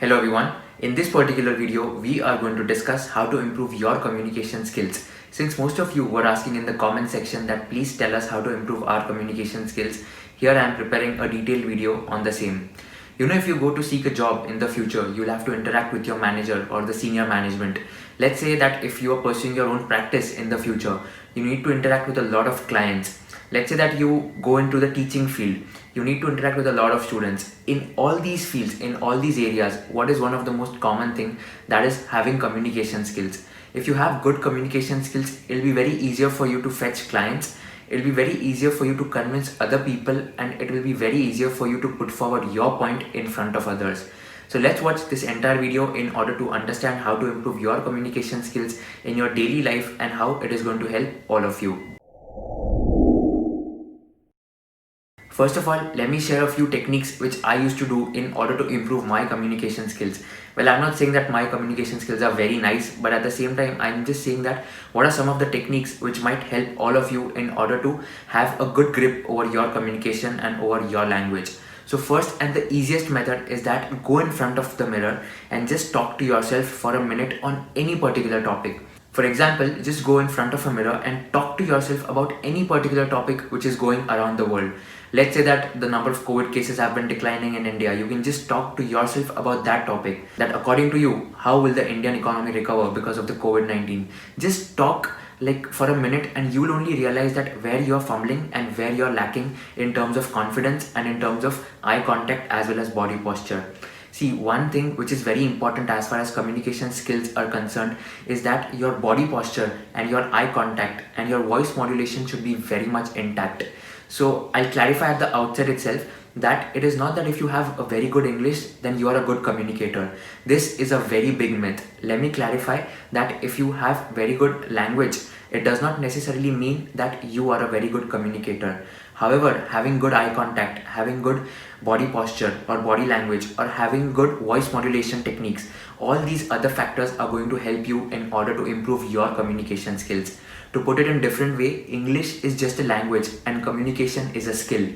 Hello everyone. In this particular video, we are going to discuss how to improve your communication skills. Since most of you were asking in the comment section that please tell us how to improve our communication skills, here I am preparing a detailed video on the same. If you go to seek a job in the future, you'll have to interact with your manager or the senior management. Let's say that if you are pursuing your own practice in the future, you need to interact with a lot of clients. Let's say that you go into the teaching field, you need to interact with a lot of students. In all these fields, in all these areas, what is one of the most common thing? That is having communication skills. If you have good communication skills, it'll be very easier for you to fetch clients. It'll be very easier for you to convince other people, and it will be very easier for you to put forward your point in front of others. So let's watch this entire video in order to understand how to improve your communication skills in your daily life and how it is going to help all of you. First of all, let me share a few techniques which I used to do in order to improve my communication skills. Well, I'm not saying that my communication skills are very nice, but at the same time, I'm just saying that what are some of the techniques which might help all of you in order to have a good grip over your communication and over your language. So first and the easiest method is that go in front of the mirror and just talk to yourself for a minute on any particular topic. For example, just go in front of a mirror and talk to yourself about any particular topic which is going around the world. Let's say that the number of COVID cases have been declining in India. You can just talk to yourself about that topic. That according to you, how will the Indian economy recover because of the COVID-19? Just talk like for a minute and you will only realize that where you're fumbling and where you're lacking in terms of confidence and in terms of eye contact as well as body posture. See, one thing which is very important as far as communication skills are concerned is that your body posture and your eye contact and your voice modulation should be very much intact. So I'll clarify at the outset itself that it is not that if you have a very good English, then you are a good communicator. This is a very big myth. Let me clarify that if you have very good language, it does not necessarily mean that you are a very good communicator. However, having good eye contact, having good body posture or body language, or having good voice modulation techniques, all these other factors are going to help you in order to improve your communication skills. To put it in different way, English is just a language and communication is a skill.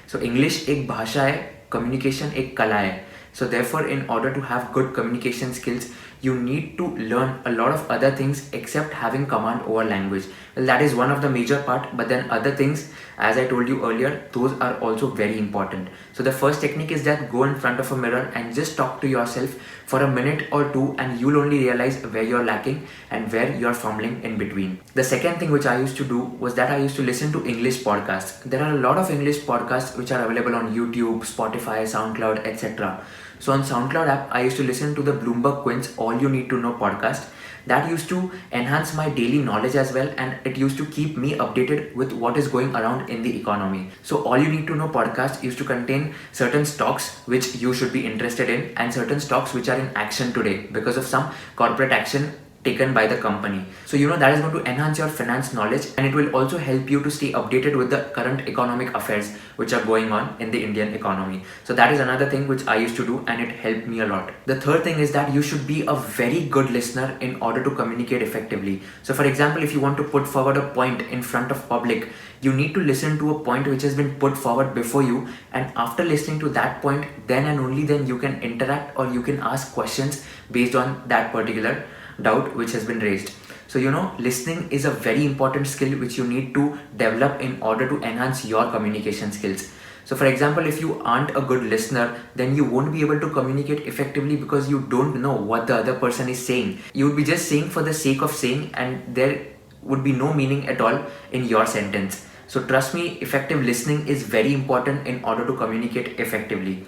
So English एक भाषा है, communication एक कला है. So therefore, in order to have good communication skills, you need to learn a lot of other things except having command over language. Well, that is one of the major part, but then other things, as I told you earlier, those are also very important. So the first technique is that go in front of a mirror and just talk to yourself for a minute or two, and you'll only realize where you're lacking and where you're fumbling in between. The second thing which I used to do was that I used to listen to English podcasts. There are a lot of English podcasts which are available on YouTube, Spotify, SoundCloud, etc. So on SoundCloud app, I used to listen to the Bloomberg Quince All You Need to Know podcast. That used to enhance my daily knowledge as well, and it used to keep me updated with what is going around in the economy. So All You Need to Know podcast used to contain certain stocks which you should be interested in and certain stocks which are in action today because of some corporate action taken by the company. So that is going to enhance your finance knowledge, and it will also help you to stay updated with the current economic affairs which are going on in the Indian economy. So that is another thing which I used to do, and it helped me a lot. The third thing is that you should be a very good listener in order to communicate effectively. So for example, if you want to put forward a point in front of public, you need to listen to a point which has been put forward before you, and after listening to that point, then and only then you can interact or you can ask questions based on that particular doubt which has been raised. So listening is a very important skill which you need to develop in order to enhance your communication skills. So for example, if you aren't a good listener, then you won't be able to communicate effectively because you don't know what the other person is saying. You would be just saying for the sake of saying, and there would be no meaning at all in your sentence. So trust me, effective listening is very important in order to communicate effectively.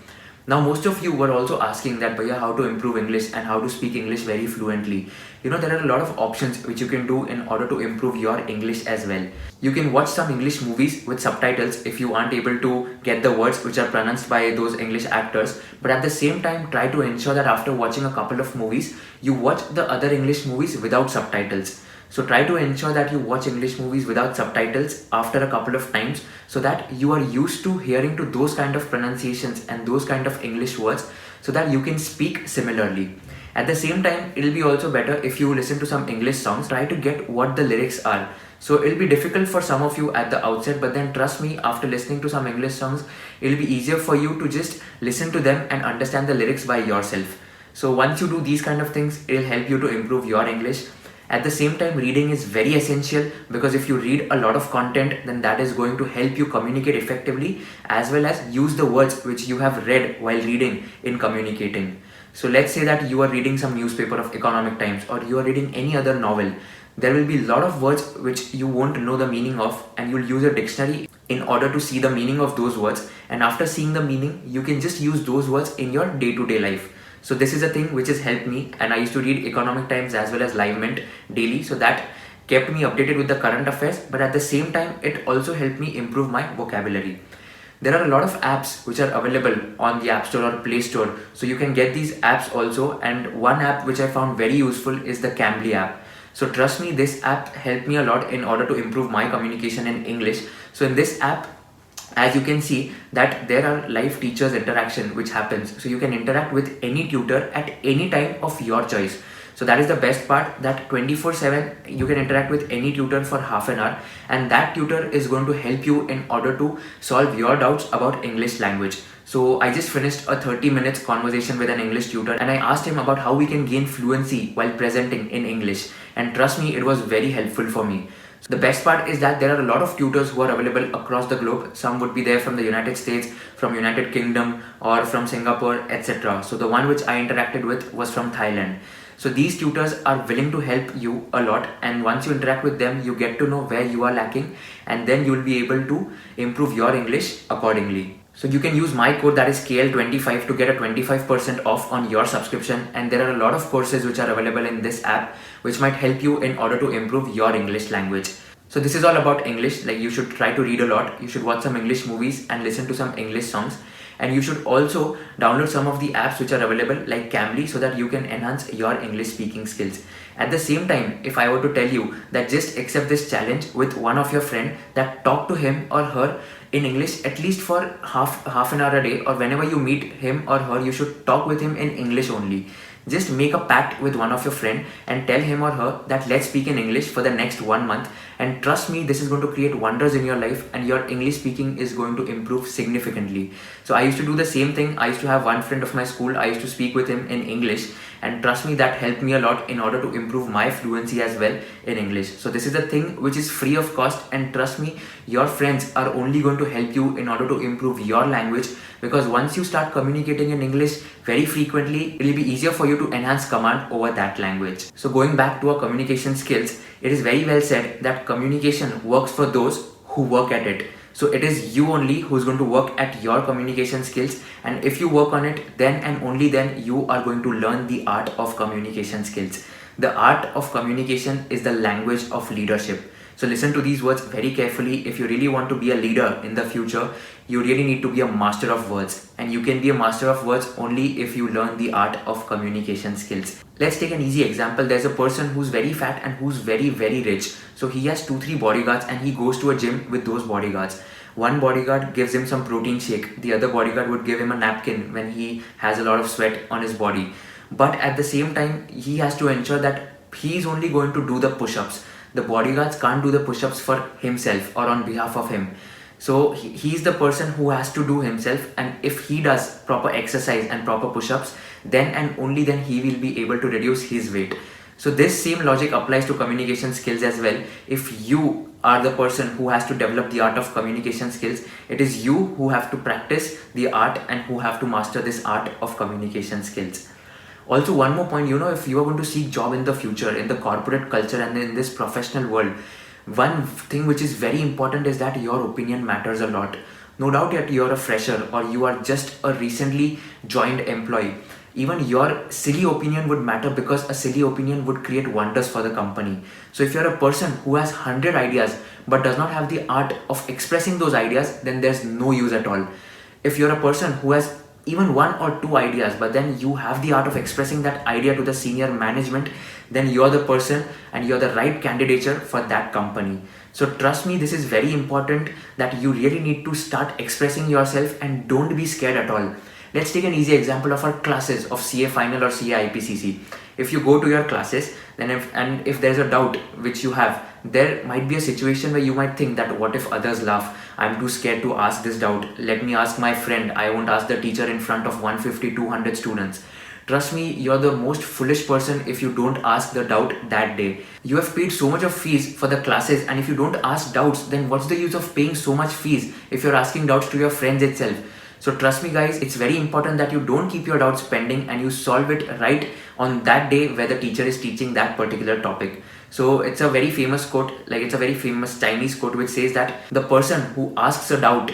Now, most of you were also asking that, Bhaiya, how to improve English and how to speak English very fluently. There are a lot of options which you can do in order to improve your English as well. You can watch some English movies with subtitles if you aren't able to get the words which are pronounced by those English actors. But at the same time, try to ensure that after watching a couple of movies, you watch the other English movies without subtitles. So try to ensure that you watch English movies without subtitles after a couple of times, so that you are used to hearing to those kind of pronunciations and those kind of English words, so that you can speak similarly. At the same time, it'll be also better if you listen to some English songs, try to get what the lyrics are. So it'll be difficult for some of you at the outset, but then trust me, after listening to some English songs, it'll be easier for you to just listen to them and understand the lyrics by yourself. So once you do these kind of things, it will help you to improve your English. At the same time, reading is very essential, because if you read a lot of content, then that is going to help you communicate effectively, as well as use the words which you have read while reading in communicating. So let's say that you are reading some newspaper of Economic Times, or you are reading any other novel. There will be a lot of words which you won't know the meaning of, and you'll use a dictionary in order to see the meaning of those words. And after seeing the meaning, you can just use those words in your day-to-day life. So this is a thing which has helped me, and I used to read Economic Times as well as Live Mint daily, so that kept me updated with the current affairs, but at the same time it also helped me improve my vocabulary. There are a lot of apps which are available on the App Store or Play Store, so you can get these apps also. And one app which I found very useful is the Cambly app. So trust me, this app helped me a lot in order to improve my communication in English. So in this app, as you can see, that there are live teachers interaction which happens, so you can interact with any tutor at any time of your choice. So that is the best part, that 24/7 you can interact with any tutor for half an hour, and that tutor is going to help you in order to solve your doubts about English language. So I just finished a 30 minutes conversation with an English tutor, and I asked him about how we can gain fluency while presenting in English, and trust me, it was very helpful for me. The best part is that there are a lot of tutors who are available across the globe. Some would be there from the United States, from United Kingdom, or from Singapore, etc. So the one which I interacted with was from Thailand. So these tutors are willing to help you a lot, and once you interact with them, you get to know where you are lacking, and then you will be able to improve your English accordingly. So you can use my code, that is KL25, to get a 25% off on your subscription, and there are a lot of courses which are available in this app which might help you in order to improve your English language. So this is all about English. Like, you should try to read a lot, you should watch some English movies and listen to some English songs, and you should also download some of the apps which are available like Cambly, so that you can enhance your English speaking skills. At the same time, if I were to tell you that just accept this challenge with one of your friend, that talk to him or her in English at least for half an hour a day, or whenever you meet him or her, you should talk with him in English only. Just make a pact with one of your friend and tell him or her that let's speak in English for the next 1 month, and trust me, this is going to create wonders in your life, and your English speaking is going to improve significantly. So I used to do the same thing. I used to have one friend of my school, I used to speak with him in English, and trust me, that helped me a lot in order to improve my fluency as well in English. So this is a thing which is free of cost, and trust me, your friends are only going to help you in order to improve your language, because once you start communicating in English very frequently, it will be easier for you to enhance command over that language. So going back to our communication skills, it is very well said that communication works for those who work at it. So it is you only who's going to work at your communication skills, and if you work on it, then and only then you are going to learn the art of communication skills. The art of communication is the language of leadership. So listen to these words very carefully. If you really want to be a leader in the future, you really need to be a master of words, and you can be a master of words only if you learn the art of communication skills. Let's take an easy example. There's a person who's very fat and who's very rich. So he has 2-3 bodyguards, and he goes to a gym with those bodyguards. One bodyguard gives him some protein shake. The other bodyguard would give him a napkin when he has a lot of sweat on his body. But at the same time, he has to ensure that he's only going to do the push-ups. The bodyguards can't do the push-ups for himself or on behalf of him. So he's the person who has to do himself, and if he does proper exercise and proper push-ups, then and only then he will be able to reduce his weight. So this same logic applies to communication skills as well. If you are the person who has to develop the art of communication skills, it is you who have to practice the art and who have to master this art of communication skills. Also, one more point, if you are going to seek job in the future, in the corporate culture and in this professional world, one thing which is very important is that your opinion matters a lot. No doubt that you're a fresher or you are just a recently joined employee. Even your silly opinion would matter, because a silly opinion would create wonders for the company. So if you're a person who has 100 ideas but does not have the art of expressing those ideas, then there's no use at all. If you're a person who has even 1 or 2 ideas, but then you have the art of expressing that idea to the senior management, then you're the person and you're the right candidature for that company. So trust me, this is very important, that you really need to start expressing yourself and don't be scared at all. Let's take an easy example of our classes of CA Final or CA IPCC. If you go to your classes, then if there's a doubt which you have, there might be a situation where you might think that what if others laugh? I'm too scared to ask this doubt. Let me ask my friend. I won't ask the teacher in front of 150, 200 students. trust me, you're the most foolish person if you don't ask the doubt that day. You have paid so much of fees for the classes, and if you don't ask doubts, then what's the use of paying so much fees if you're asking doubts to your friends itself? So trust me guys, it's very important that you don't keep your doubts pending and you solve it right on that day where the teacher is teaching that particular topic. So it's a very famous quote, like it's a very famous Chinese quote which says that the person who asks a doubt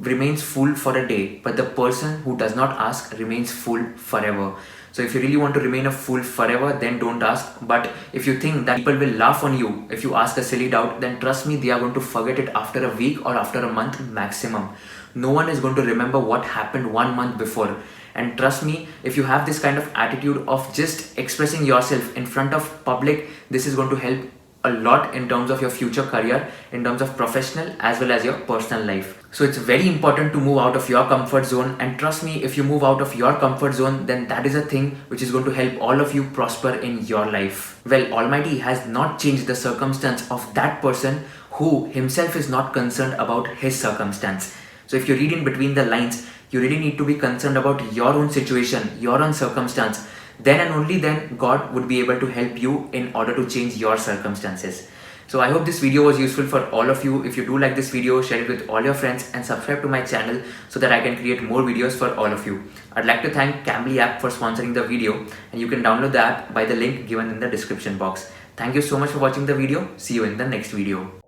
remains full for a day, but the person who does not ask remains full forever. So if you really want to remain a fool forever, then don't ask. But if you think that people will laugh on you if you ask a silly doubt, then trust me, they are going to forget it after a week or after a month maximum. No one is going to remember what happened 1 month before. And trust me, if you have this kind of attitude of just expressing yourself in front of public, this is going to help a lot in terms of your future career, in terms of professional as well as your personal life. So it's very important to move out of your comfort zone, and trust me, if you move out of your comfort zone, then that is a thing which is going to help all of you prosper in your life. Well, Almighty has not changed the circumstance of that person who himself is not concerned about his circumstance. So if you read in between the lines, you really need to be concerned about your own situation, your own circumstance. Then and only then God would be able to help you in order to change your circumstances. So I hope this video was useful for all of you. If you do like this video, share it with all your friends and subscribe to my channel so that I can create more videos for all of you. I'd like to thank Cambly app for sponsoring the video, and you can download the app by the link given in the description box. Thank you so much for watching the video. See you in the next video.